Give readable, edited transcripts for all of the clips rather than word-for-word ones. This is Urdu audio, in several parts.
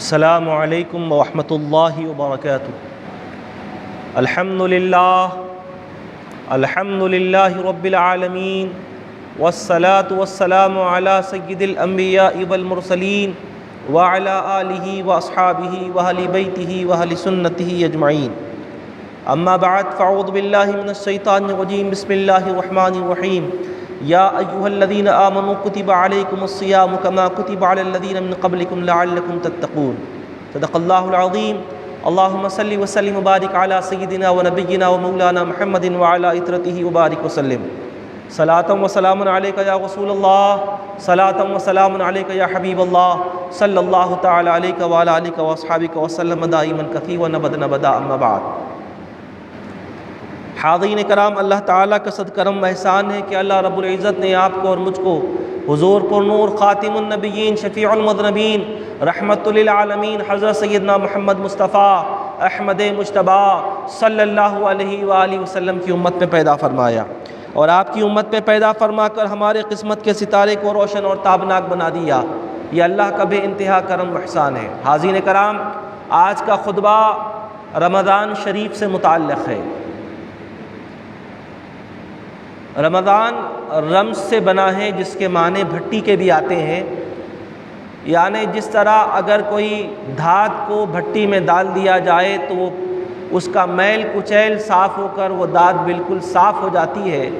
السلام علیکم ورحمۃ اللہ وبرکاتہ۔ الحمد للہ رب العالمین، والصلاة والسلام علی سید الانبیاء والمرسلین وعلی آلہ واصحابہ واہل بیتہ واہل سنتہ اجمعین، اما بعد فاعوذ باللہ من الشیطان الرجیم، بسم اللہ الرحمن الرحیم۔ یا ایہا الذین آمنوا کتب علیکم الصیام کما کتب علی الذین من قبلکم لعلکم تتقون۔ صدق اللہ العظیم۔ اللہم صلی وسلم وبارک علی سیدنا ونبینا ومولانا محمد وعلی اطرتہ وبارک وسلم۔ صلاۃ و سلام علیک یا رسول اللہ، صلاۃ و سلام علیک یا حبیب اللہ، صلی اللہ تعالی علیک وعلی آلک واصحابک وسلم دائما کثیرا ابدا اما بعد۔ حاضرین کرام، اللہ تعالیٰ کا صد کرم و احسان ہے کہ اللہ رب العزت نے آپ کو اور مجھ کو حضور پر نور خاتم النبیین شفیع المذنبین رحمت للعالمین حضرت سیدنا محمد مصطفیٰ احمد مجتبیٰ صلی اللہ علیہ وآلہ وسلم کی امت میں پیدا فرمایا، اور آپ کی امت میں پیدا فرما کر ہمارے قسمت کے ستارے کو روشن اور تابناک بنا دیا۔ یہ اللہ کا بے انتہا کرم و احسان ہے۔ حاضرین کرام، آج کا خطبہ رمضان شریف سے متعلق ہے۔ رمضان رمز سے بنا ہے، جس کے معنی بھٹی کے بھی آتے ہیں، یعنی جس طرح اگر کوئی دھات کو بھٹی میں ڈال دیا جائے تو وہ اس کا میل کچیل صاف ہو کر وہ دھات بالکل صاف ہو جاتی ہے،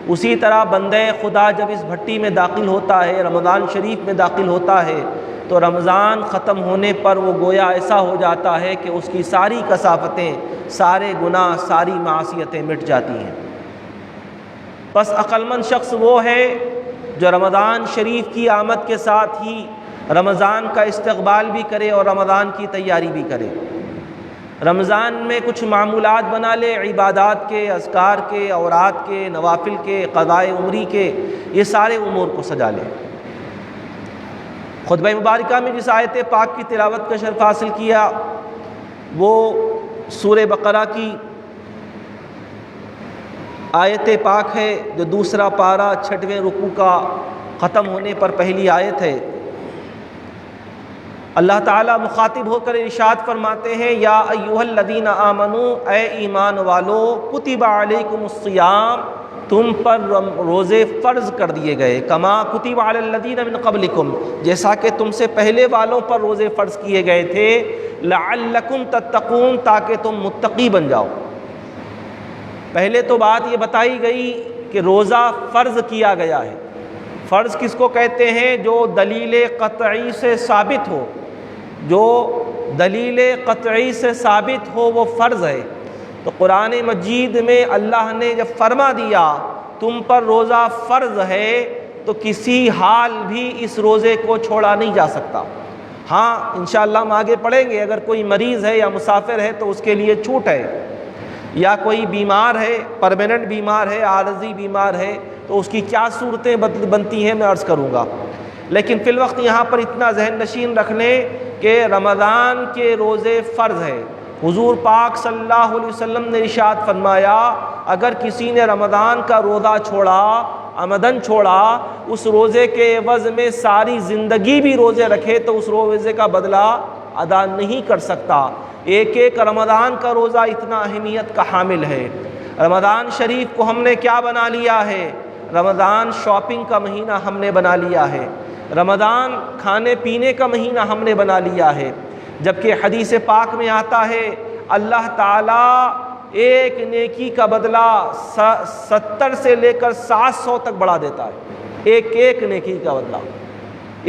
اسی طرح بندہ خدا جب اس بھٹی میں داخل ہوتا ہے، رمضان شریف میں داخل ہوتا ہے، تو رمضان ختم ہونے پر وہ گویا ایسا ہو جاتا ہے کہ اس کی ساری کثافتیں، سارے گناہ، ساری معصیتیں مٹ جاتی ہیں۔ بس عقلمند شخص وہ ہے جو رمضان شریف کی آمد کے ساتھ ہی رمضان کا استقبال بھی کرے اور رمضان کی تیاری بھی کرے۔ رمضان میں کچھ معمولات بنا لے، عبادات کے، اذکار کے، اورات کے، نوافل کے، قضائے عمری کے، یہ سارے امور کو سجا لے۔ خطبہ مبارکہ میں جس آیت پاک کی تلاوت کا شرف حاصل کیا وہ سورہ بقرہ کی آیت پاک ہے، جو دوسرا پارہ 6ویں رکوع کا ختم ہونے پر پہلی آیت ہے۔ اللہ تعالیٰ مخاطب ہو کر ارشاد فرماتے ہیں، یا ایھا الذین آمنوا، اے ایمان والو، کتب علیکم الصیام، تم پر روزے فرض کر دیے گئے، کما کتب علی الذین من قبلکم، جیسا کہ تم سے پہلے والوں پر روزے فرض کیے گئے تھے، لعلکم تتقون، تاکہ تم متقی بن جاؤ۔ پہلے تو بات یہ بتائی گئی کہ روزہ فرض کیا گیا ہے۔ فرض کس کو کہتے ہیں؟ جو دلیل قطعی سے ثابت ہو، جو دلیل قطعی سے ثابت ہو وہ فرض ہے۔ تو قرآن مجید میں اللہ نے جب فرما دیا تم پر روزہ فرض ہے، تو کسی حال بھی اس روزے کو چھوڑا نہیں جا سکتا۔ ہاں انشاءاللہ ہم آگے پڑھیں گے، اگر کوئی مریض ہے یا مسافر ہے تو اس کے لیے چھوٹ ہے، یا کوئی بیمار ہے، پرماننٹ بیمار ہے، عارضی بیمار ہے، تو اس کی کیا صورتیں بنتی ہیں میں عرض کروں گا۔ لیکن فی الوقت یہاں پر اتنا ذہن نشین رکھ لیں کہ رمضان کے روزے فرض ہے۔ حضور پاک صلی اللہ علیہ وسلم نے ارشاد فرمایا، اگر کسی نے رمضان کا روزہ چھوڑا، عمدن چھوڑا، اس روزے کے عوض میں ساری زندگی بھی روزے رکھے تو اس روزے کا بدلہ ادا نہیں کر سکتا۔ ایک ایک رمضان کا روزہ اتنا اہمیت کا حامل ہے۔ رمضان شریف کو ہم نے کیا بنا لیا ہے؟ رمضان شاپنگ کا مہینہ ہم نے بنا لیا ہے، رمضان کھانے پینے کا مہینہ ہم نے بنا لیا ہے، جبکہ حدیث پاک میں آتا ہے اللہ تعالیٰ ایک نیکی کا بدلہ 70 سے لے کر 700 تک بڑھا دیتا ہے۔ ایک ایک نیکی کا بدلہ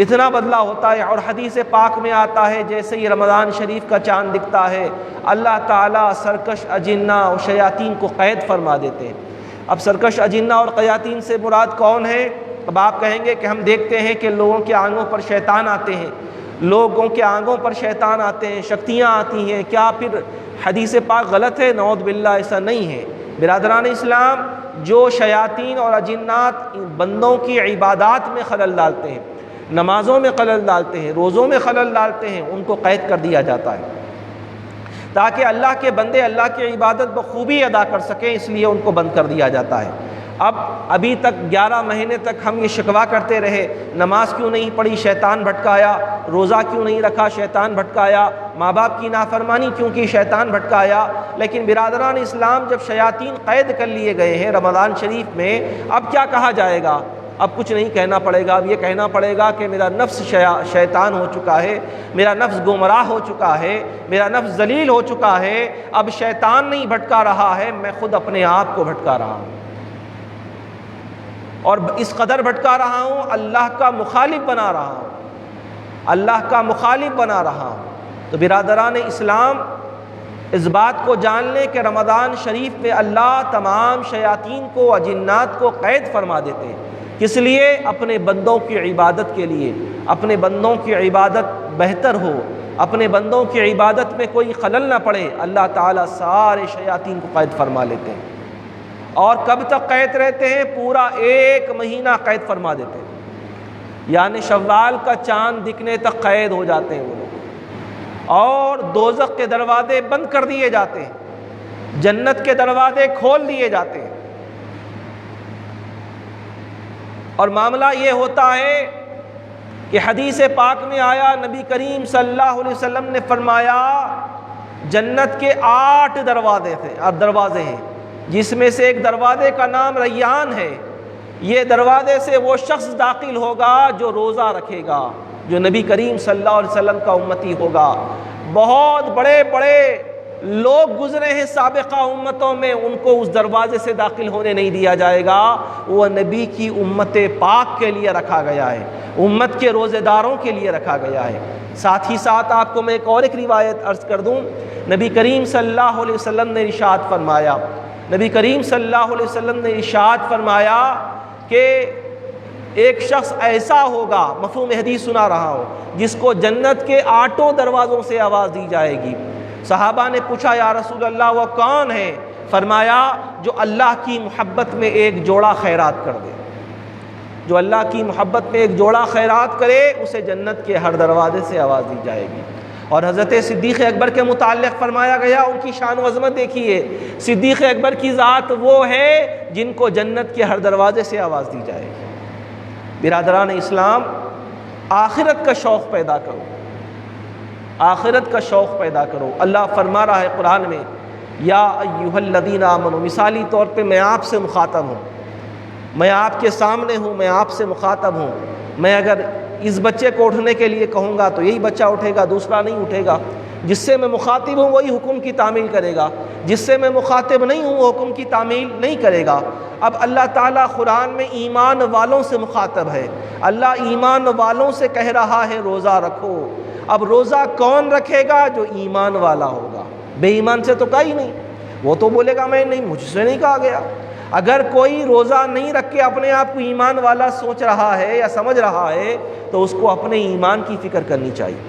اتنا بدلہ ہوتا ہے۔ اور حدیث پاک میں آتا ہے جیسے ہی رمضان شریف کا چاند دکھتا ہے اللہ تعالیٰ سرکش اجنہ اور شیاطین کو قید فرما دیتے ہیں۔ اب سرکش اجنہ اور شیاطین سے مراد کون ہے؟ اب آپ کہیں گے کہ ہم دیکھتے ہیں کہ لوگوں کے آنگوں پر شیطان آتے ہیں، لوگوں کے آنگوں پر شیطان آتے ہیں، شکتیاں آتی ہیں، کیا پھر حدیث پاک غلط ہے؟ نعوذ باللہ، ایسا نہیں ہے۔ برادران اسلام، جو شیاطین اور اجنات بندوں کی عبادات میں خلل ڈالتے ہیں، نمازوں میں خلل ڈالتے ہیں، روزوں میں خلل ڈالتے ہیں، ان کو قید کر دیا جاتا ہے تاکہ اللہ کے بندے اللہ کی عبادت بخوبی ادا کر سکیں، اس لیے ان کو بند کر دیا جاتا ہے۔ اب ابھی تک 11 مہینے تک ہم یہ شکوہ کرتے رہے، نماز کیوں نہیں پڑھی، شیطان بھٹکایا، روزہ کیوں نہیں رکھا، شیطان بھٹکایا، ماں باپ کی نافرمانی کیوں کی، شیطان بھٹکایا۔ لیکن برادران اسلام، جب شیاطین قید کر لیے گئے ہیں رمضان شریف میں، اب کیا کہا جائے گا؟ اب کچھ نہیں کہنا پڑے گا، اب یہ کہنا پڑے گا کہ میرا نفس شیطان ہو چکا ہے، میرا نفس گمراہ ہو چکا ہے، میرا نفس ذلیل ہو چکا ہے، اب شیطان نہیں بھٹکا رہا ہے، میں خود اپنے آپ کو بھٹکا رہا ہوں، اور اس قدر بھٹکا رہا ہوں اللہ کا مخالف بنا رہا ہوں، اللہ کا مخالف بنا رہا ہوں۔ تو برادران اسلام، اس بات کو جان لیں کہ رمضان شریف میں اللہ تمام شیاطین کو اور جنات کو قید فرما دیتے ہیں۔ کس لیے؟ اپنے بندوں کی عبادت کے لیے، اپنے بندوں کی عبادت بہتر ہو، اپنے بندوں کی عبادت میں کوئی خلل نہ پڑے، اللہ تعالیٰ سارے شیاطین کو قید فرما لیتے ہیں۔ اور کب تک قید رہتے ہیں؟ پورا 1 مہینہ قید فرما دیتے ہیں، یعنی شوال کا چاند دکھنے تک قید ہو جاتے ہیں وہ لوگ، اور دوزخ کے دروازے بند کر دیے جاتے ہیں، جنت کے دروازے کھول دیے جاتے ہیں۔ اور معاملہ یہ ہوتا ہے کہ حدیث پاک میں آیا، نبی کریم صلی اللہ علیہ وسلم نے فرمایا جنت کے 8 دروازے ہیں، جس میں سے ایک دروازے کا نام ریان ہے۔ یہ دروازے سے وہ شخص داخل ہوگا جو روزہ رکھے گا، جو نبی کریم صلی اللہ علیہ وسلم کا امتی ہوگا۔ بہت بڑے بڑے لوگ گزرے ہیں سابقہ امتوں میں، ان کو اس دروازے سے داخل ہونے نہیں دیا جائے گا، وہ نبی کی امت پاک کے لیے رکھا گیا ہے، امت کے روزے داروں کے لیے رکھا گیا ہے۔ ساتھ ہی ساتھ آپ کو میں ایک روایت عرض کر دوں، نبی کریم صلی اللہ علیہ وسلم نے ارشاد فرمایا، نبی کریم صلی اللہ علیہ وسلم نے ارشاد فرمایا کہ ایک شخص ایسا ہوگا، مفہوم حدیث سنا رہا ہوں، جس کو جنت کے 8 دروازوں سے آواز دی جائے گی۔ صحابہ نے پوچھا یا رسول اللہ وہ کون ہے؟ فرمایا جو اللہ کی محبت میں ایک جوڑا خیرات کر دے، جو اللہ کی محبت میں ایک جوڑا خیرات کرے، اسے جنت کے ہر دروازے سے آواز دی جائے گی۔ اور حضرت صدیق اکبر کے متعلق فرمایا گیا، ان کی شان و عظمت دیکھیے، صدیق اکبر کی ذات وہ ہے جن کو جنت کے ہر دروازے سے آواز دی جائے گی۔ برادران اسلام، آخرت کا شوق پیدا کرو، آخرت کا شوق پیدا کرو۔ اللہ فرما رہا ہے قرآن میں، یا ایھا الذین آمنوا، مثالی طور پہ میں آپ سے مخاطب ہوں، میں آپ کے سامنے ہوں، میں آپ سے مخاطب ہوں۔ میں اگر اس بچے کو اٹھنے کے لیے کہوں گا تو یہی بچہ اٹھے گا، دوسرا نہیں اٹھے گا۔ جس سے میں مخاطب ہوں وہی حکم کی تعمیل کرے گا، جس سے میں مخاطب نہیں ہوں وہ حکم کی تعمیل نہیں کرے گا۔ اب اللہ تعالیٰ قرآن میں ایمان والوں سے مخاطب ہے، اللہ ایمان والوں سے کہہ رہا ہے روزہ رکھو۔ اب روزہ کون رکھے گا؟ جو ایمان والا ہوگا، بے ایمان سے تو کہیں نہیں، وہ تو بولے گا میں نہیں، مجھ سے نہیں کہا گیا۔ اگر کوئی روزہ نہیں رکھ کے اپنے آپ کو ایمان والا سوچ رہا ہے یا سمجھ رہا ہے تو اس کو اپنے ایمان کی فکر کرنی چاہیے۔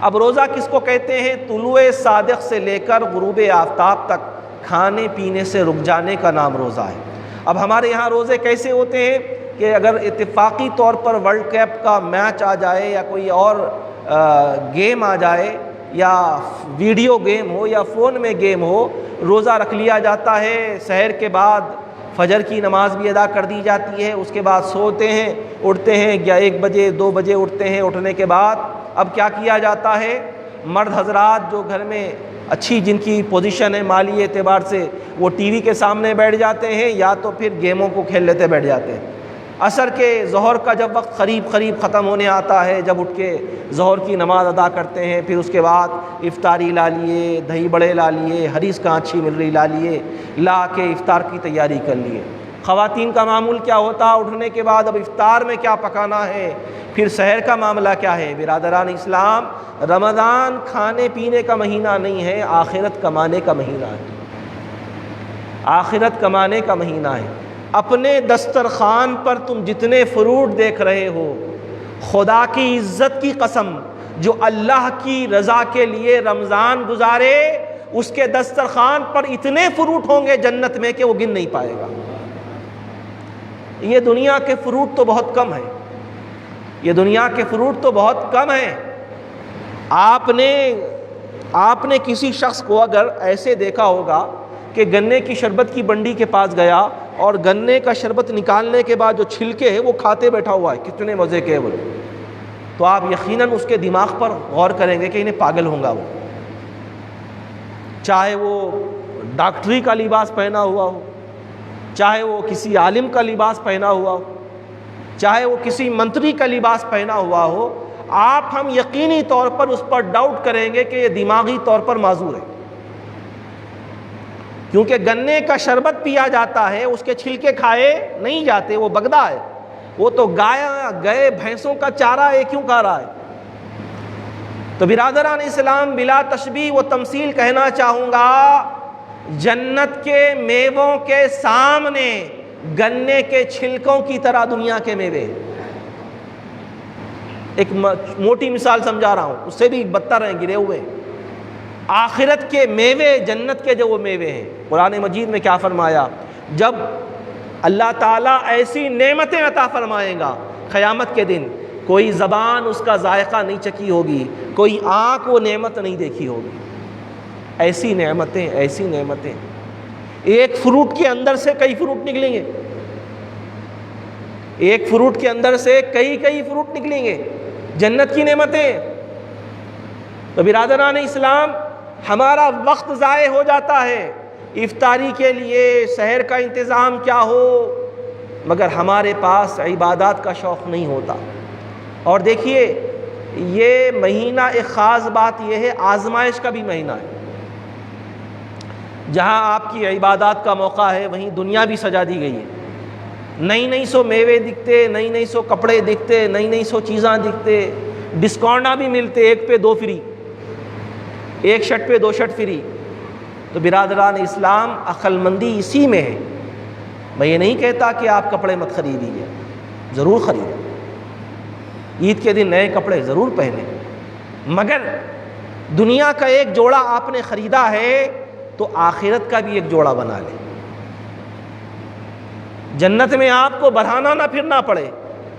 اب روزہ کس کو کہتے ہیں؟ طلوع صادق سے لے کر غروب آفتاب تک کھانے پینے سے رک جانے کا نام روزہ ہے۔ اب ہمارے یہاں روزے کیسے ہوتے ہیں کہ اگر اتفاقی طور پر ورلڈ کپ کا میچ آ جائے یا کوئی اور گیم آ جائے یا ویڈیو گیم ہو یا فون میں گیم ہو، روزہ رکھ لیا جاتا ہے۔ سحر کے بعد فجر کی نماز بھی ادا کر دی جاتی ہے، اس کے بعد سوتے ہیں، اٹھتے ہیں یا 1 بجے 2 بجے اٹھتے ہیں۔ اٹھنے کے بعد اب کیا کیا جاتا ہے؟ مرد حضرات جو گھر میں اچھی جن کی پوزیشن ہے مالی اعتبار سے، وہ ٹی وی کے سامنے بیٹھ جاتے ہیں یا تو پھر گیموں کو کھیل لیتے بیٹھ جاتے ہیں۔ عصر کے ظہر کا جب وقت قریب ختم ہونے آتا ہے، جب اٹھ کے ظہر کی نماز ادا کرتے ہیں، پھر اس کے بعد افطاری لا لیے، دہی بڑے لا لیے، حریص کہاں اچھی مل رہی لا لیے، لا کے افطار کی تیاری کر لیے۔ خواتین کا معمول کیا ہوتا؟ اٹھنے کے بعد اب افطار میں کیا پکانا ہے، پھر سحر کا معاملہ کیا ہے۔ برادران اسلام، رمضان کھانے پینے کا مہینہ نہیں ہے، آخرت کمانے کا مہینہ ہے، آخرت کمانے کا مہینہ ہے۔ اپنے دسترخوان پر تم جتنے فروٹ دیکھ رہے ہو، خدا کی عزت کی قسم، جو اللہ کی رضا کے لیے رمضان گزارے اس کے دسترخوان پر اتنے فروٹ ہوں گے جنت میں کہ وہ گن نہیں پائے گا۔ یہ دنیا کے فروٹ تو بہت کم ہیں، یہ دنیا کے فروٹ تو بہت کم ہیں۔ آپ نے کسی شخص کو اگر ایسے دیکھا ہوگا کہ گنے کی شربت کی بنڈی کے پاس گیا اور گنے کا شربت نکالنے کے بعد جو چھلکے ہیں وہ کھاتے بیٹھا ہوا ہے، کتنے مزے کے وہ، تو آپ یقیناً اس کے دماغ پر غور کریں گے کہ انہیں پاگل ہوں گا وہ، چاہے وہ ڈاکٹری کا لباس پہنا ہوا ہو، چاہے وہ کسی عالم کا لباس پہنا ہوا ہو، چاہے وہ کسی منتری کا لباس پہنا ہوا ہو، ہم یقینی طور پر اس پر ڈاؤٹ کریں گے کہ یہ دماغی طور پر معذور ہے، کیونکہ گنے کا شربت پیا جاتا ہے، اس کے چھلکے کھائے نہیں جاتے، وہ بگدا ہے، وہ تو گئے بھینسوں کا چارہ ہے، کیوں کھا رہا ہے؟ تو برادران اسلام، بلا تشبیہ و تمثیل کہنا چاہوں گا، جنت کے میووں کے سامنے گنے کے چھلکوں کی طرح دنیا کے میوے، ایک موٹی مثال سمجھا رہا ہوں، اس سے بھی بدتر ہیں، گرے ہوئے ہیں۔ آخرت کے میوے، جنت کے جو وہ میوے ہیں، قرآن مجید میں کیا فرمایا؟ جب اللہ تعالیٰ ایسی نعمتیں عطا فرمائے گا قیامت کے دن، کوئی زبان اس کا ذائقہ نہیں چکی ہوگی، کوئی آنکھ وہ نعمت نہیں دیکھی ہوگی، ایسی نعمتیں، ایسی نعمتیں۔ ایک فروٹ کے اندر سے کئی فروٹ نکلیں گے، ایک فروٹ کے اندر سے کئی فروٹ نکلیں گے، جنت کی نعمتیں۔ تو برادران اسلام، ہمارا وقت ضائع ہو جاتا ہے، افطاری کے لیے سحر کا انتظام کیا ہو، مگر ہمارے پاس عبادات کا شوق نہیں ہوتا۔ اور دیکھیے، یہ مہینہ ایک خاص بات یہ ہے، آزمائش کا بھی مہینہ ہے۔ جہاں آپ کی عبادات کا موقع ہے، وہیں دنیا بھی سجا دی گئی ہے، نئی سو میوے دکھتے، نئی سو کپڑے دکھتے، نئی سو چیزاں دکھتے، ڈسکاؤنٹ بھی ملتے، 1 پہ 2 فری، 1 شرٹ پہ 2 شرٹ فری۔ تو برادران اسلام، عقل مندی اسی میں ہے۔ میں یہ نہیں کہتا کہ آپ کپڑے مت خریدیے، ضرور خریدیں، عید کے دن نئے کپڑے ضرور پہنیں، مگر دنیا کا ایک جوڑا آپ نے خریدا ہے تو آخرت کا بھی ایک جوڑا بنا لیں، جنت میں آپ کو بڑھانا نہ پھرنا پڑے،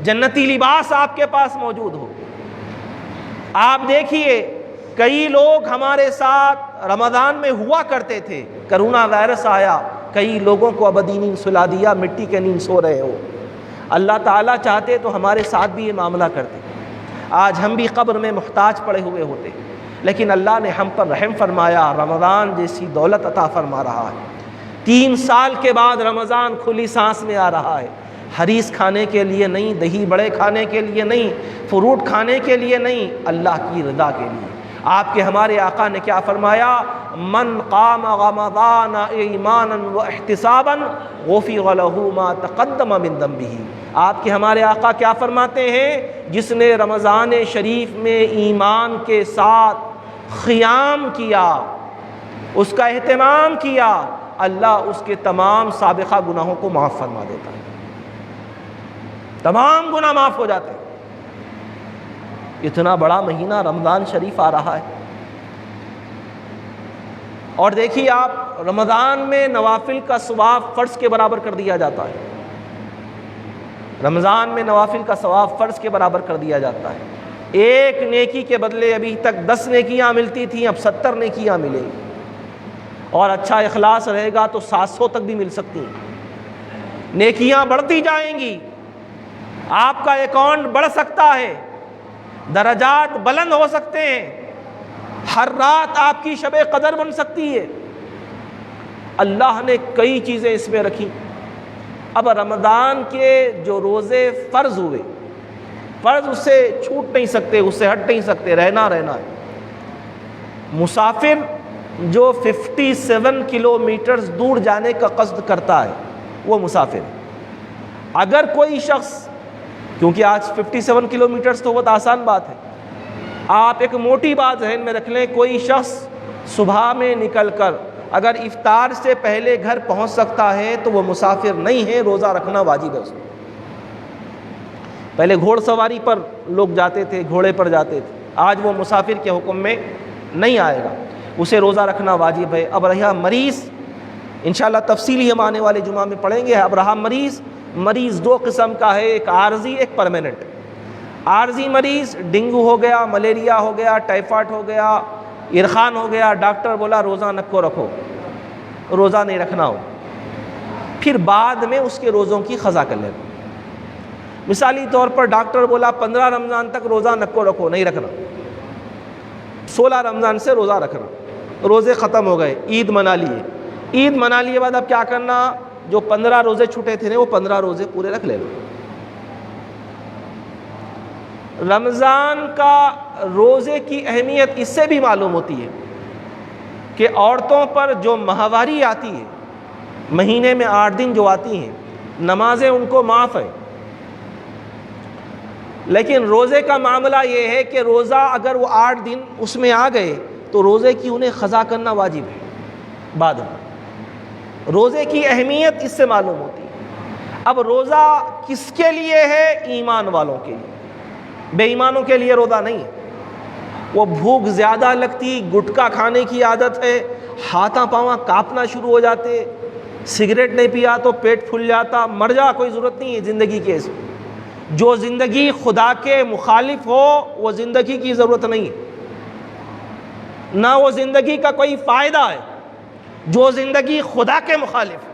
جنتی لباس آپ کے پاس موجود ہو۔ آپ دیکھیے، کئی لوگ ہمارے ساتھ رمضان میں ہوا کرتے تھے، کرونا وائرس آیا، کئی لوگوں کو ابدی نیند سلا دیا، مٹی کے نیند سو رہے ہو۔ اللہ تعالیٰ چاہتے تو ہمارے ساتھ بھی یہ معاملہ کرتے، آج ہم بھی قبر میں محتاج پڑے ہوئے ہوتے، لیکن اللہ نے ہم پر رحم فرمایا، رمضان جیسی دولت عطا فرما رہا ہے۔ 3 سال کے بعد رمضان کھلی سانس میں آ رہا ہے، حریص کھانے کے لیے نہیں، دہی بڑے کھانے کے لیے نہیں، فروٹ کھانے کے لیے نہیں، اللہ کی رضا کے لیے۔ آپ کے ہمارے آقا نے کیا فرمایا؟ من قام رمضان ایمانا واحتسابا غفر له ما تقدم من ذنبه۔ آپ کے ہمارے آقا کیا فرماتے ہیں؟ جس نے رمضان شریف میں ایمان کے ساتھ قیام کیا، اس کا اہتمام کیا، اللہ اس کے تمام سابقہ گناہوں کو معاف فرما دیتا ہے، تمام گناہ معاف ہو جاتے ہیں۔ اتنا بڑا مہینہ رمضان شریف آ رہا ہے، اور دیکھیے آپ، رمضان میں نوافل کا ثواب فرض کے برابر کر دیا جاتا ہے، رمضان میں نوافل کا ثواب فرض کے برابر کر دیا جاتا ہے۔ ایک نیکی کے بدلے ابھی تک 10 نیکیاں ملتی تھیں، اب 70 نیکیاں ملیں گی، اور اچھا اخلاص رہے گا تو 700 تک بھی مل سکتی ہیں، نیکیاں بڑھتی جائیں گی، آپ کا اکاؤنٹ بڑھ سکتا ہے، درجات بلند ہو سکتے ہیں، ہر رات آپ کی شب قدر بن سکتی ہے۔ اللہ نے کئی چیزیں اس میں رکھی۔ اب رمضان کے جو روزے فرض ہوئے، فرض اس سے چھوٹ نہیں سکتے، اس سے ہٹ نہیں سکتے، رہنا ہے۔ مسافر جو 57 کلومیٹرز دور جانے کا قصد کرتا ہے، وہ مسافر۔ اگر کوئی شخص، کیونکہ آج 57 کلومیٹرز تو بہت آسان بات ہے، آپ ایک موٹی بات ذہن میں رکھ لیں، کوئی شخص صبح میں نکل کر اگر افطار سے پہلے گھر پہنچ سکتا ہے تو وہ مسافر نہیں ہے، روزہ رکھنا واجب ہے اس کو۔ پہلے گھوڑ سواری پر لوگ جاتے تھے، گھوڑے پر جاتے تھے، آج وہ مسافر کے حکم میں نہیں آئے گا، اسے روزہ رکھنا واجب ہے۔ اب رہا مریض، انشاءاللہ تفصیلی ہم آنے والے جمعہ میں پڑھیں گے۔ اب رہا مریض 2 قسم کا ہے، ایک عارضی، ایک پرماننٹ۔ عارضی مریض، ڈینگو ہو گیا، ملیریا ہو گیا، ٹائیفائڈ ہو گیا، عرقان ہو گیا، ڈاکٹر بولا روزہ نکو رکھو، روزہ نہیں رکھنا ہو، پھر بعد میں اس کے روزوں کی قضا کر لینا۔ مثالی طور پر ڈاکٹر بولا 15 رمضان تک روزہ نکو رکھو، نہیں رکھنا، 16 رمضان سے روزہ رکھنا، روزے ختم ہو گئے، عید منا لیے، عید منا لیے بعد اب کیا کرنا، جو 15 روزے چھوٹے تھے وہ 15 روزے پورے رکھ لینا۔ رمضان کا روزے کی اہمیت اس سے بھی معلوم ہوتی ہے کہ عورتوں پر جو ماہواری آتی ہے، مہینے میں 8 دن جو آتی ہیں، نمازیں ان کو معاف ہیں، لیکن روزے کا معاملہ یہ ہے کہ روزہ اگر وہ 8 دن اس میں آ گئے تو روزے کی انہیں قضا کرنا واجب ہے بعد میں۔ روزے کی اہمیت اس سے معلوم ہوتی ہے۔ اب روزہ کس کے لیے ہے؟ ایمان والوں کے لیے، بے ایمانوں کے لیے روزہ نہیں ہے۔ وہ بھوک زیادہ لگتی، گٹکا کھانے کی عادت ہے، ہاتھاں پاواں کانپنا شروع ہو جاتے، سگریٹ نہیں پیا تو پیٹ پھول جاتا، مر جا، کوئی ضرورت نہیں ہے زندگی کے۔ جو زندگی خدا کے مخالف ہو وہ زندگی کی ضرورت نہیں ہے، نہ وہ زندگی کا کوئی فائدہ ہے۔ جو زندگی خدا کے مخالف ہے،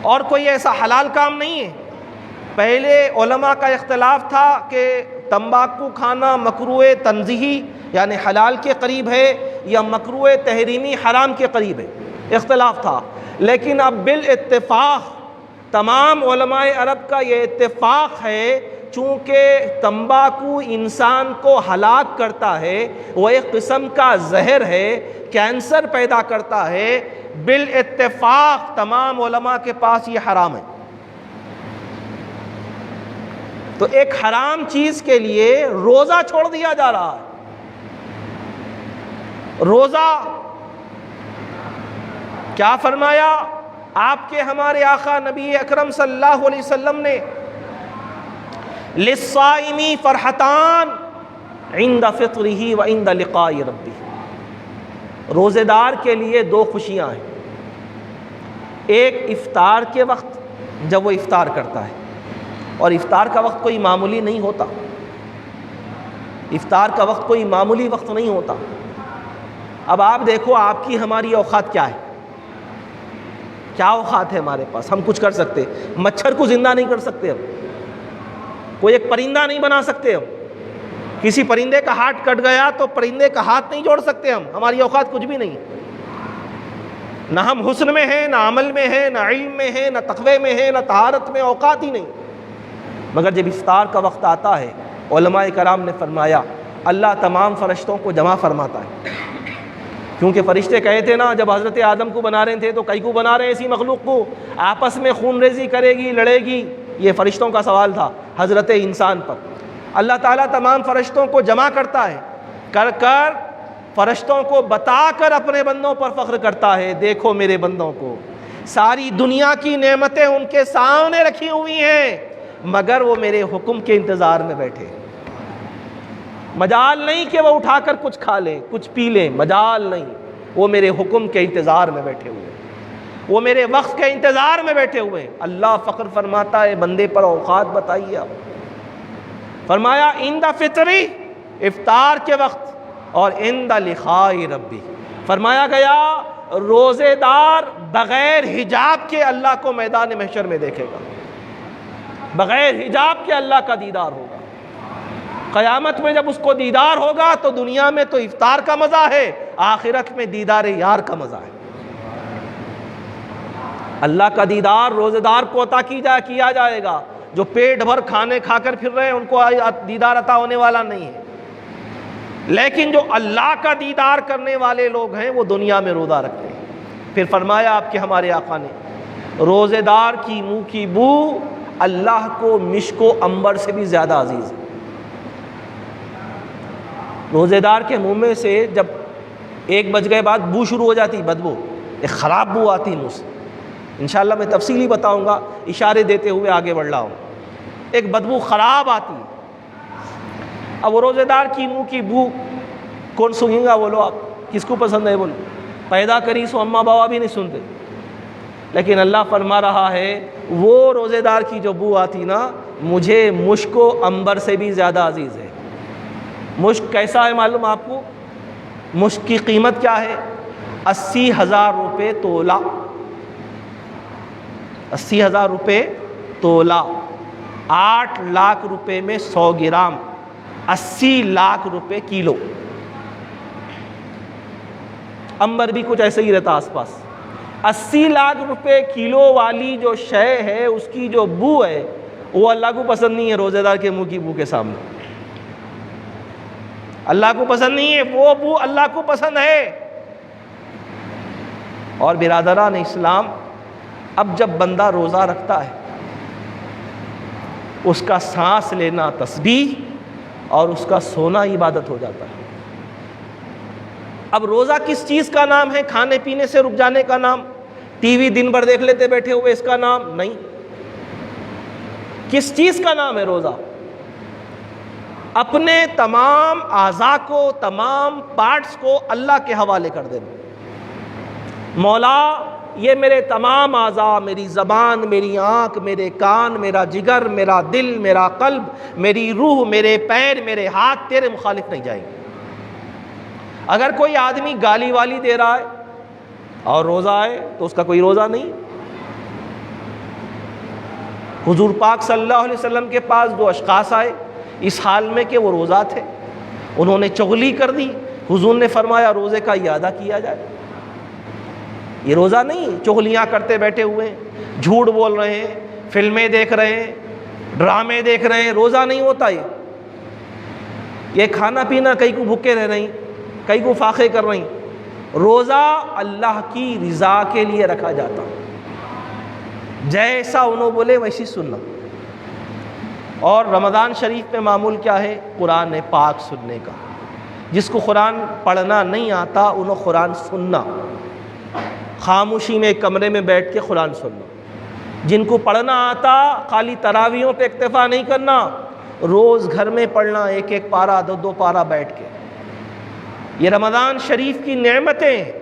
اور کوئی ایسا حلال کام نہیں ہے۔ پہلے علماء کا اختلاف تھا کہ تمباکو کھانا مکروہ تنزیہی یعنی حلال کے قریب ہے یا مکروہ تحریمی حرام کے قریب ہے، اختلاف تھا، لیکن اب بالاتفاق تمام علماء عرب کا یہ اتفاق ہے، چونکہ تمباکو انسان کو ہلاک کرتا ہے، وہ ایک قسم کا زہر ہے، کینسر پیدا کرتا ہے، بالاتفاق تمام علماء کے پاس یہ حرام ہے۔ تو ایک حرام چیز کے لیے روزہ چھوڑ دیا جا رہا ہے۔ روزہ کیا فرمایا آپ کے ہمارے آقا نبی اکرم صلی اللہ علیہ وسلم نے؟ للصائم فرحتان عند فطرہ وعند لقاء ربہ۔ روزے دار کے لیے 2 خوشیاں ہیں، ایک افطار کے وقت جب وہ افطار کرتا ہے، اور افطار کا وقت کوئی معمولی نہیں ہوتا، افطار کا وقت کوئی معمولی وقت نہیں ہوتا۔ اب آپ دیکھو آپ کی ہماری اوقات کیا ہے، کیا اوقات ہے ہمارے پاس؟ ہم کچھ کر سکتے، مچھر کو زندہ نہیں کر سکتے، ہم کوئی ایک پرندہ نہیں بنا سکتے، ہم کسی پرندے کا ہاتھ کٹ گیا تو پرندے کا ہاتھ نہیں جوڑ سکتے، ہماری اوقات کچھ بھی نہیں، نہ ہم حسن میں ہیں، نہ عمل میں ہیں، نہ علم میں ہیں، نہ تقوی میں ہیں، نہ طہارت میں، اوقات ہی نہیں۔ مگر جب افطار کا وقت آتا ہے، علماء کرام نے فرمایا اللہ تمام فرشتوں کو جمع فرماتا ہے، کیونکہ فرشتے کہے تھے نا جب حضرت آدم کو بنا رہے تھے تو کئی کو بنا رہے ہیں، ایسی مخلوق کو آپس میں خون ریزی کرے گی، لڑے گی، یہ فرشتوں کا سوال تھا حضرت انسان پر۔ اللہ تعالیٰ تمام فرشتوں کو جمع کرتا ہے، کر فرشتوں کو بتا کر اپنے بندوں پر فخر کرتا ہے، دیکھو میرے بندوں کو، ساری دنیا کی نعمتیں ان کے سامنے رکھی ہوئی ہیں، مگر وہ میرے حکم کے انتظار میں بیٹھے۔ مجال نہیں کہ وہ اٹھا کر کچھ کھا لیں، کچھ پی لیں، مجال نہیں، وہ میرے حکم کے انتظار میں بیٹھے ہوئے، وہ میرے وقت کے انتظار میں بیٹھے ہوئے۔ اللہ فخر فرماتا ہے بندے پر اوقات بتائیے آپ، فرمایا عند فطری، افطار کے وقت، اور عند لقاء ربی، فرمایا گیا روزے دار بغیر حجاب کے اللہ کو میدان محشر میں دیکھے گا، بغیر حجاب کے اللہ کا دیدار ہوگا۔ قیامت میں جب اس کو دیدار ہوگا تو دنیا میں تو افطار کا مزہ ہے، آخرت میں دیدار یار کا مزہ ہے۔ اللہ کا دیدار روزے دار کو عطا کیا جائے گا، جو پیٹ بھر کھانے کھا کر پھر رہے ہیں ان کو دیدار عطا ہونے والا نہیں ہے، لیکن جو اللہ کا دیدار کرنے والے لوگ ہیں وہ دنیا میں روزہ رکھتے ہیں۔ پھر فرمایا آپ کے ہمارے آقا نے روزے دار کی منہ کی بو اللہ کو مشک و عنبر سے بھی زیادہ عزیز ہے۔ روزے دار کے منہ میں سے جب 1 بج گئے بعد بو شروع ہو جاتی، بدبو، ایک خراب بو آتی منہ سے، انشاءاللہ میں تفصیلی بتاؤں گا، اشارے دیتے ہوئے آگے بڑھ رہا ہوں، ایک بدبو خراب آتی ہے۔ اب وہ روزے دار کی منہ کی بو کون سنیں گا؟ بولو آپ، کس کو پسند ہے؟ بولو، پیدا کری سو اماں بابا بھی نہیں سنتے، لیکن اللہ فرما رہا ہے وہ روزے دار کی جو بو آتی نا، مجھے مشک و عنبر سے بھی زیادہ عزیز ہے۔ مشک کیسا ہے معلوم آپ کو؟ مشک کی قیمت کیا ہے؟ 80,000 روپے تولہ، 80,000 روپے تولہ، 8 لاکھ روپے میں 100 گرام، 80 لاکھ روپے کلو۔ امبر بھی کچھ ایسے ہی رہتا آس پاس۔ 80 لاکھ روپے کلو والی جو شے ہے اس کی جو بو ہے وہ اللہ کو پسند نہیں ہے، روزے دار کے منہ کی بو کے سامنے اللہ کو پسند نہیں ہے، وہ بو اللہ کو پسند ہے۔ اور برادران اسلام، اب جب بندہ روزہ رکھتا ہے اس کا سانس لینا تسبیح اور اس کا سونا عبادت ہو جاتا ہے۔ اب روزہ کس چیز کا نام ہے؟ کھانے پینے سے رک جانے کا نام؟ ٹی وی دن بھر دیکھ لیتے بیٹھے ہوئے اس کا نام نہیں۔ کس چیز کا نام ہے روزہ؟ اپنے تمام اعضاء کو، تمام پارٹس کو اللہ کے حوالے کر دینا۔ مولا یہ میرے تمام اعضاء، میری زبان، میری آنکھ، میرے کان، میرا جگر، میرا دل، میرا قلب، میری روح، میرے پیر، میرے ہاتھ تیرے مخالف نہیں جائیں گے۔ اگر کوئی آدمی گالی والی دے رہا ہے اور روزہ ہے تو اس کا کوئی روزہ نہیں۔ حضور پاک صلی اللہ علیہ وسلم کے پاس 2 اشخاص آئے اس حال میں کہ وہ روزہ تھے، انہوں نے چغلی کر دی۔ حضور نے فرمایا روزے کا اعادہ کیا جائے۔ یہ روزہ نہیں، چغلیاں کرتے بیٹھے ہوئے ہیں، جھوٹ بول رہے ہیں، فلمیں دیکھ رہے ہیں، ڈرامے دیکھ رہے ہیں، روزہ نہیں ہوتا یہ کھانا پینا کئی کو بھوکے رہ رہی، کئی کو فاقے کر رہی۔ روزہ اللہ کی رضا کے لیے رکھا جاتا، جیسا انہوں بولے ویسی سننا۔ اور رمضان شریف میں معمول کیا ہے؟ قرآن پاک سننے کا۔ جس کو قرآن پڑھنا نہیں آتا انہوں قرآن سننا، خاموشی میں ایک کمرے میں بیٹھ کے قرآن سننا۔ جن کو پڑھنا آتا خالی تراویحوں پہ اکتفا نہیں کرنا، روز گھر میں پڑھنا، 1 پارہ 2 پارہ بیٹھ کے۔ یہ رمضان شریف کی نعمتیں ہیں،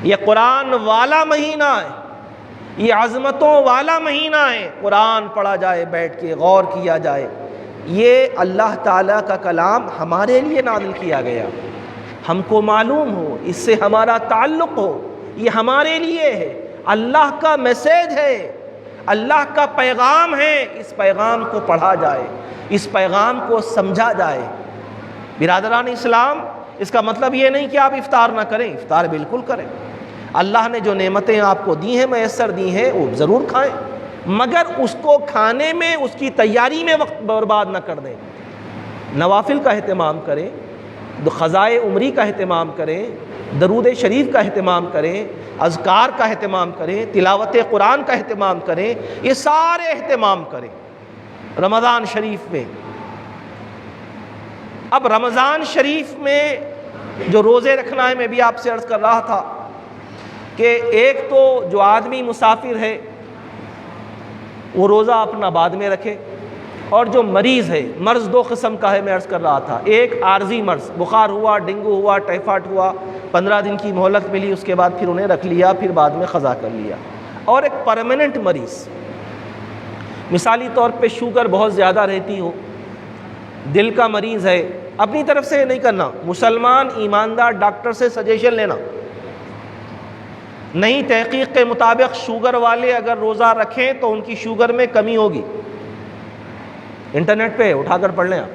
یہ قرآن والا مہینہ ہے، یہ عظمتوں والا مہینہ ہے۔ قرآن پڑھا جائے، بیٹھ کے غور کیا جائے۔ یہ اللہ تعالیٰ کا کلام ہمارے لیے نازل کیا گیا، ہم کو معلوم ہو، اس سے ہمارا تعلق ہو، یہ ہمارے لیے ہے، اللہ کا میسیج ہے، اللہ کا پیغام ہے۔ اس پیغام کو پڑھا جائے، اس پیغام کو سمجھا جائے۔ برادران اسلام، اس کا مطلب یہ نہیں کہ آپ افطار نہ کریں، افطار بالکل کریں۔ اللہ نے جو نعمتیں آپ کو دی ہیں، میسر دی ہیں، وہ ضرور کھائیں، مگر اس کو کھانے میں، اس کی تیاری میں وقت برباد نہ کر دیں۔ نوافل کا اہتمام کریں، قضائے عمری کا اہتمام کریں، درود شریف کا اہتمام کریں، اذکار کا اہتمام کریں، تلاوت قرآن کا اہتمام کریں، یہ سارے اہتمام کریں رمضان شریف میں۔ اب رمضان شریف میں جو روزے رکھنا ہے، میں بھی آپ سے عرض کر رہا تھا کہ ایک تو جو آدمی مسافر ہے وہ روزہ اپنا بعد میں رکھے، اور جو مریض ہے، مرض 2 قسم کا ہے، میں عرض کر رہا تھا۔ ایک عارضی مرض، بخار ہوا، ڈینگو ہوا، ٹائیفائڈ ہوا، 15 دن کی مہلت ملی، اس کے بعد پھر انہیں رکھ لیا، پھر بعد میں قضا کر لیا۔ اور ایک پرماننٹ مریض، مثالی طور پہ شوگر بہت زیادہ رہتی ہو، دل کا مریض ہے، اپنی طرف سے نہیں کرنا، مسلمان ایماندار ڈاکٹر سے سجیشن لینا۔ نہیں، تحقیق کے مطابق شوگر والے اگر روزہ رکھیں تو ان کی شوگر میں کمی ہوگی، انٹرنیٹ پہ اٹھا کر پڑھ لیں آپ۔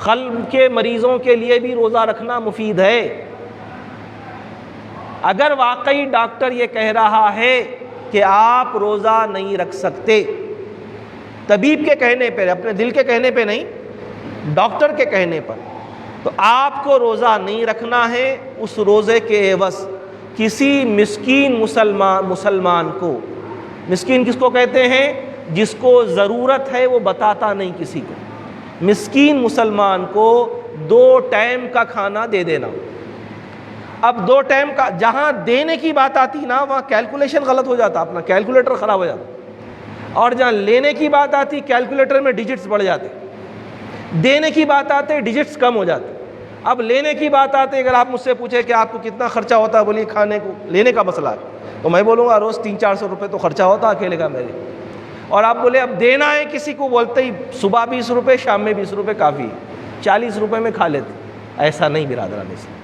قلب کے مریضوں کے لیے بھی روزہ رکھنا مفید ہے۔ اگر واقعی ڈاکٹر یہ کہہ رہا ہے کہ آپ روزہ نہیں رکھ سکتے، طبیب کے کہنے پہ، اپنے دل کے کہنے پہ نہیں، ڈاکٹر کے کہنے پر، تو آپ کو روزہ نہیں رکھنا ہے۔ اس روزے کے عوض کسی مسکین مسلمان کو، مسکین کس کو کہتے ہیں؟ جس کو ضرورت ہے وہ بتاتا نہیں کسی کو، مسکین مسلمان کو 2 ٹائم کا کھانا دے دینا۔ اب 2 ٹائم کا جہاں دینے کی بات آتی نا، وہاں کیلکولیشن غلط ہو جاتا، اپنا کیلکولیٹر خراب ہو جاتا، اور جہاں لینے کی بات آتی کیلکولیٹر میں ڈیجٹس بڑھ جاتے، دینے کی بات آتے ڈیجٹس کم ہو جاتے۔ اب لینے کی بات آتے، اگر آپ مجھ سے پوچھیں کہ آپ کو کتنا خرچہ ہوتا ہے، بولیے کھانے کو، لینے کا مسئلہ ہے تو میں بولوں گا روز 300-400 روپے تو خرچہ ہوتا اکیلے کا میرے۔ اور آپ بولے اب دینا ہے کسی کو، بولتے ہی صبح 20 روپے، شام میں 20 روپے کافی ہے، 40 روپے میں کھا لیتے۔ ایسا نہیں برادران اسلام،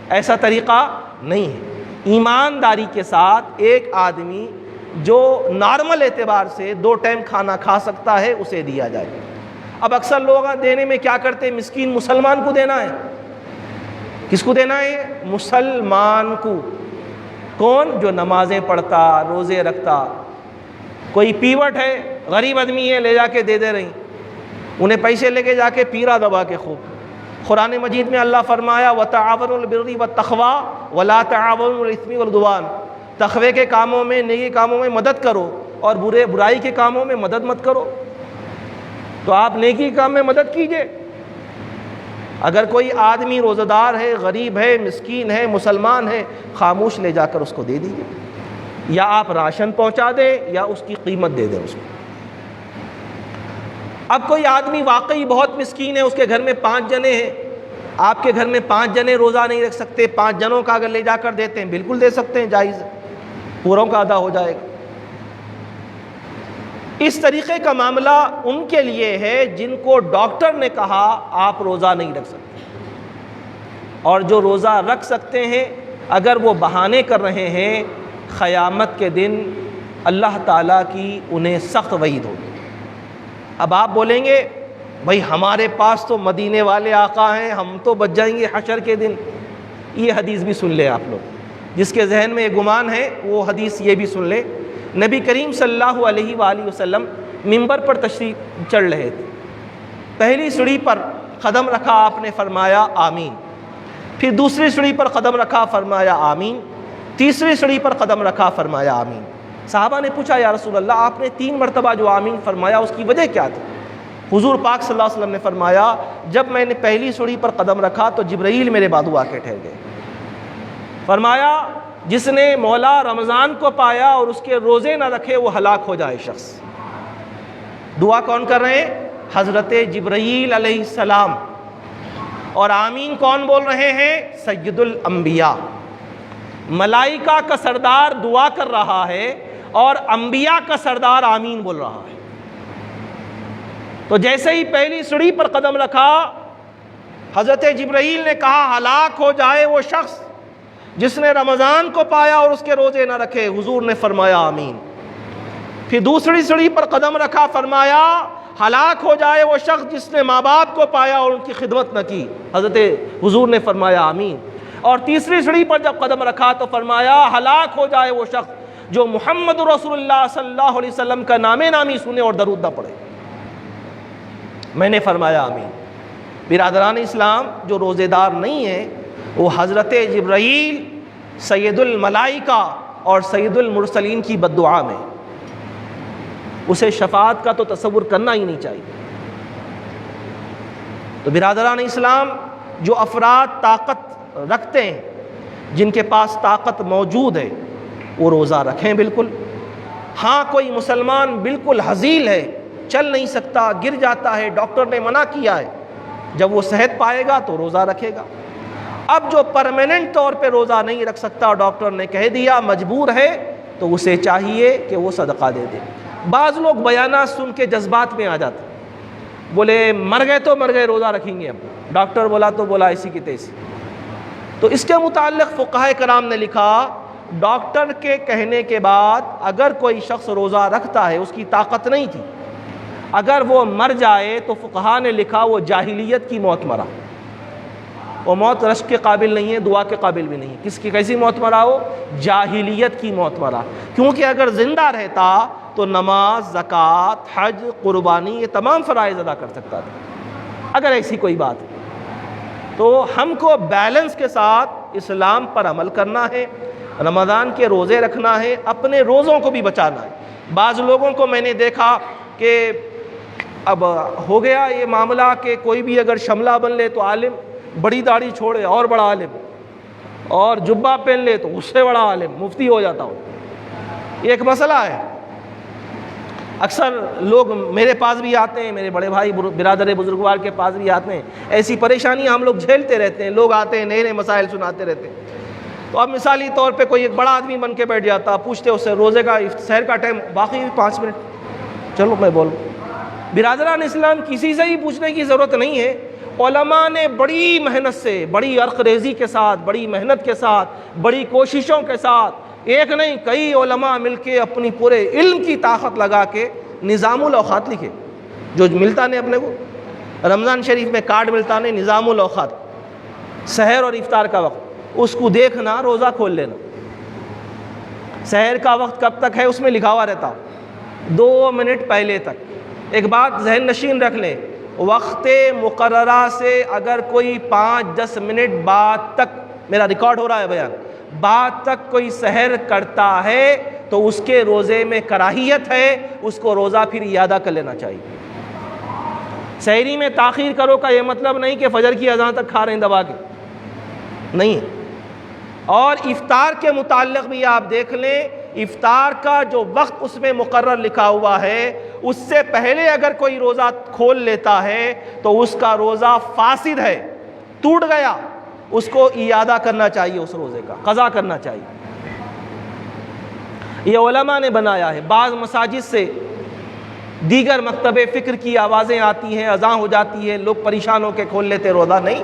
ایسا طریقہ نہیں ہے۔ ایمانداری کے ساتھ ایک آدمی جو نارمل اعتبار سے 2 ٹائم کھانا کھا سکتا ہے اسے دیا جائے۔ اب اکثر لوگ دینے میں کیا کرتے ہیں، مسکین مسلمان کو دینا ہے۔ کس کو دینا ہے؟ مسلمان کو۔ کون؟ جو نمازیں پڑھتا، روزے رکھتا۔ کوئی پیوٹ ہے، غریب آدمی ہے، لے جا کے دے رہی، انہیں پیسے لے کے جا کے پیرا دبا کے خوب۔ قرآن مجید میں اللہ فرمایا وَتَعَاوَنُوا الْبِرِّ وَالتَّقْوَىٰ وَلَا تَعَاوَنُوا الْإِثْمِ وَالْعُدْوَانِ، تقوی کے کاموں میں، نیکی کاموں میں مدد کرو اور برائی کے کاموں میں مدد مت کرو۔ تو آپ نیکی کام میں مدد کیجئے۔ اگر کوئی آدمی روزہ دار ہے، غریب ہے، مسکین ہے، مسلمان ہے، خاموش لے جا کر اس کو دے دیجئے، یا آپ راشن پہنچا دیں یا اس کی قیمت دے دیں اس کو۔ اب کوئی آدمی واقعی بہت مسکین ہے، اس کے گھر میں 5 جنے ہیں، آپ کے گھر میں 5 جنے روزہ نہیں رکھ سکتے، 5 جنوں کا اگر لے جا کر دیتے ہیں بالکل دے سکتے ہیں، جائز ہے، پوروں کا ادا ہو جائے گا۔ اس طریقے کا معاملہ ان کے لیے ہے جن کو ڈاکٹر نے کہا آپ روزہ نہیں رکھ سکتے، اور جو روزہ رکھ سکتے ہیں اگر وہ بہانے کر رہے ہیں، قیامت کے دن اللہ تعالیٰ کی انہیں سخت وعید ہوگی۔ اب آپ بولیں گے بھائی ہمارے پاس تو مدینے والے آقا ہیں، ہم تو بچ جائیں گے حشر کے دن۔ یہ حدیث بھی سن لیں آپ لوگ، جس کے ذہن میں یہ گمان ہے وہ حدیث یہ بھی سن لیں۔ نبی کریم صلی اللہ علیہ وآلہ وسلم منبر پر تشریف چڑھ رہے تھے، پہلی سیڑھی پر قدم رکھا، آپ نے فرمایا آمین، پھر دوسری سیڑھی پر قدم رکھا، فرمایا آمین، تیسری سیڑھی پر قدم رکھا، فرمایا آمین۔ صحابہ نے پوچھا یا رسول اللہ آپ نے 3 مرتبہ جو آمین فرمایا اس کی وجہ کیا تھی؟ حضور پاک صلی اللہ علیہ وسلم نے فرمایا جب میں نے پہلی سیڑھی پر قدم رکھا تو جبرائیل میرے بازو آ کے ٹھہر گئے۔ فرمایا جس نے مولا رمضان کو پایا اور اس کے روزے نہ رکھے وہ ہلاک ہو جائے شخص۔ دعا کون کر رہے ہیں؟ حضرت جبرائیل علیہ السلام۔ اور آمین کون بول رہے ہیں؟ سید الانبیاء۔ ملائکہ کا سردار دعا کر رہا ہے اور انبیاء کا سردار آمین بول رہا ہے۔ تو جیسے ہی پہلی سیڑھی پر قدم رکھا، حضرت جبرائیل نے کہا ہلاک ہو جائے وہ شخص جس نے رمضان کو پایا اور اس کے روزے نہ رکھے، حضور نے فرمایا آمین۔ پھر دوسری سیڑھی پر قدم رکھا، فرمایا ہلاک ہو جائے وہ شخص جس نے ماں باپ کو پایا اور ان کی خدمت نہ کی، حضرت حضور نے فرمایا آمین۔ اور تیسری سیڑھی پر جب قدم رکھا تو فرمایا ہلاک ہو جائے وہ شخص جو محمد رسول اللہ صلی اللہ علیہ وسلم کا نام نامی سنے اور درود نہ پڑھے۔ میں نے فرمایا آمین۔ برادران اسلام، جو روزے دار نہیں ہیں وہ حضرت جبرائیل سید الملائکہ اور سید المرسلین کی بد دعا میں، اسے شفاعت کا تو تصور کرنا ہی نہیں چاہیے۔ تو برادران اسلام، جو افراد طاقت رکھتے ہیں، جن کے پاس طاقت موجود ہے، وہ روزہ رکھیں بالکل۔ ہاں کوئی مسلمان بالکل ہزیل ہے، چل نہیں سکتا، گر جاتا ہے، ڈاکٹر نے منع کیا ہے، جب وہ صحت پائے گا تو روزہ رکھے گا۔ اب جو پرماننٹ طور پہ روزہ نہیں رکھ سکتا اور ڈاکٹر نے کہہ دیا مجبور ہے، تو اسے چاہیے کہ وہ صدقہ دے دے۔ بعض لوگ بیانات سن کے جذبات میں آ جاتے، بولے مر گئے تو مر گئے، روزہ رکھیں گے، اب ڈاکٹر بولا تو بولا، ایسی کی تیسی۔ تو اس کے متعلق فقہائے کرام نے لکھا ڈاکٹر کے کہنے کے بعد اگر کوئی شخص روزہ رکھتا ہے، اس کی طاقت نہیں تھی، اگر وہ مر جائے تو فقہا نے لکھا وہ جاہلیت کی موت مرا، وہ موت رشک کے قابل نہیں ہے، دعا کے قابل بھی نہیں۔ کس کی کیسی موت مرا؟ ہو جاہلیت کی موت مرا، کیونکہ اگر زندہ رہتا تو نماز، زکوٰۃ، حج، قربانی، یہ تمام فرائض ادا کر سکتا تھا۔ اگر ایسی کوئی بات ہے تو ہم کو بیلنس کے ساتھ اسلام پر عمل کرنا ہے، رمضان کے روزے رکھنا ہے، اپنے روزوں کو بھی بچانا ہے۔ بعض لوگوں کو میں نے دیکھا کہ اب ہو گیا یہ معاملہ کہ کوئی بھی اگر شملہ بن لے تو عالم، بڑی داڑھی چھوڑے اور بڑا عالم، اور جبہ پہن لے تو اس سے بڑا عالم، مفتی ہو جاتا ہو۔ یہ ایک مسئلہ ہے۔ اکثر لوگ میرے پاس بھی آتے ہیں، میرے بڑے بھائی برادر بزرگوار کے پاس بھی آتے ہیں، ایسی پریشانیاں ہم لوگ جھیلتے رہتے ہیں، لوگ آتے ہیں نئے نئے مسائل سناتے رہتے ہیں۔ تو اب مثالی طور پہ کوئی ایک بڑا آدمی بن کے بیٹھ جاتا، پوچھتے اس سے روزے کا سحر کا ٹائم باقی 5 منٹ، چلو میں بولوں۔ برادران اسلام، کسی سے ہی پوچھنے کی ضرورت نہیں ہے، علماء نے بڑی محنت سے، بڑی عرق ریزی کے ساتھ، بڑی محنت کے ساتھ، بڑی کوششوں کے ساتھ، ایک نہیں کئی علماء مل کے اپنی پورے علم کی طاقت لگا کے نظام الاوقات لکھے، جو ملتا نہیں اپنے کو رمضان شریف میں کارڈ ملتا نہیں، نظام الاوقات، سحر اور افطار کا وقت، اس کو دیکھنا، روزہ کھول لینا، سحر کا وقت کب تک ہے اس میں لکھا ہوا رہتا، 2 منٹ پہلے تک۔ ایک بات ذہن نشین رکھ لیں، وقت مقررہ سے اگر کوئی 5-10 منٹ بعد تک، میرا ریکارڈ ہو رہا ہے بیان، بعد تک کوئی سحر کرتا ہے تو اس کے روزے میں کراہیت ہے، اس کو روزہ پھر اعادہ کر لینا چاہیے۔ سحری میں تاخیر کرو کا یہ مطلب نہیں کہ فجر کی اذان تک کھا رہے ہیں دبا کے، نہیں۔ اور افطار کے متعلق بھی آپ دیکھ لیں، افطار کا جو وقت اس میں مقرر لکھا ہوا ہے، اس سے پہلے اگر کوئی روزہ کھول لیتا ہے تو اس کا روزہ فاسد ہے، ٹوٹ گیا، اس کو اعادہ کرنا چاہیے، اس روزے کا قضا کرنا چاہیے۔ یہ علماء نے بنایا ہے۔ بعض مساجد سے دیگر مکتب فکر کی آوازیں آتی ہیں، اذان ہو جاتی ہے، لوگ پریشان ہو کے کھول لیتے روزہ، نہیں۔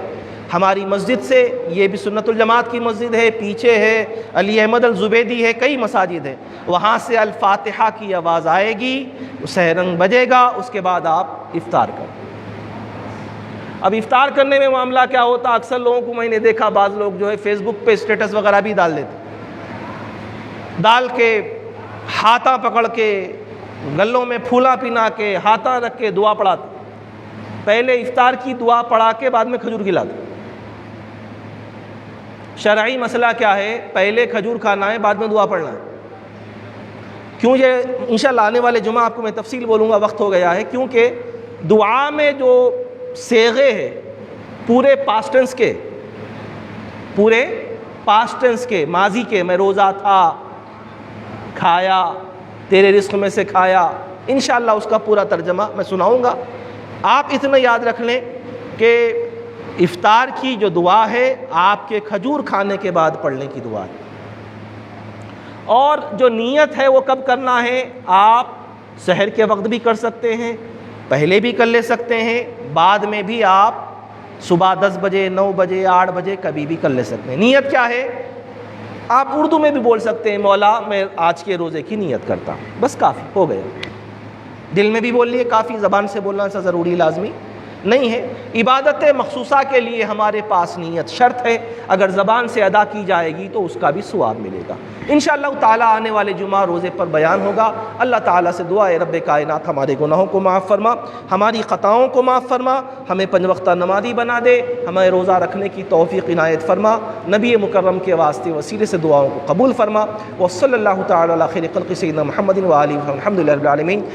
ہماری مسجد سے، یہ بھی سنت الجماعت کی مسجد ہے، پیچھے ہے علی احمد الزبیدی ہے، کئی مساجد ہیں، وہاں سے الفاتحہ کی آواز آئے گی، سحرنگ بجے گا، اس کے بعد آپ افطار کریں۔ اب افطار کرنے میں معاملہ کیا ہوتا، اکثر لوگوں کو میں نے دیکھا، بعض لوگ جو ہے فیس بک پہ اسٹیٹس وغیرہ بھی ڈال دیتے، ڈال کے ہاتھا پکڑ کے، گلوں میں پھولا پنا کے، ہاتھا رکھ کے دعا پڑھاتے، پہلے افطار کی دعا پڑھا کے بعد میں کھجور کھلاتے۔ شرعی مسئلہ کیا ہے، پہلے کھجور کھانا ہے، بعد میں دعا پڑھنا ہے۔ کیوں؟ یہ انشاءاللہ آنے والے جمعہ آپ کو میں تفصیل بولوں گا، وقت ہو گیا ہے، کیونکہ دعا میں جو صیغے ہیں پورے پاسٹ ٹینس کے، ماضی کے، میں روزہ تھا، کھایا، تیرے رزق میں سے کھایا، انشاءاللہ اس کا پورا ترجمہ میں سناؤں گا۔ آپ اتنا یاد رکھ لیں کہ افطار کی جو دعا ہے آپ کے کھجور کھانے کے بعد پڑھنے کی دعا ہے، اور جو نیت ہے وہ کب کرنا ہے، آپ سحر کے وقت بھی کر سکتے ہیں، پہلے بھی کر لے سکتے ہیں، بعد میں بھی آپ صبح 10 بجے، 9 بجے، 8 بجے کبھی بھی کر لے سکتے ہیں۔ نیت کیا ہے، آپ اردو میں بھی بول سکتے ہیں، مولا میں آج کے روزے کی نیت کرتا ہوں، بس کافی ہو گیا۔ دل میں بھی بول لیے کافی، زبان سے بولنا ایسا ضروری لازمی نہیں ہے۔ عبادت مخصوصہ کے لیے ہمارے پاس نیت شرط ہے، اگر زبان سے ادا کی جائے گی تو اس کا بھی ثواب ملے گا۔ انشاءاللہ تعالیٰ آنے والے جمعہ روزے پر بیان ہوگا۔ اللہ تعالیٰ سے دعا ہے رب کائنات ہمارے گناہوں کو معاف فرما، ہماری خطاؤں کو معاف فرما، ہمیں 5 وقتہ نمازی بنا دے، ہمیں روزہ رکھنے کی توفیق عنایت فرما، نبی مکرم کے واسطے وسیلے سے دعاؤں کو قبول فرما۔ وصلی اللہ تعالیٰ علی خیر خلق سیدنا محمد و آلہ الحمد للہ رب العالمین۔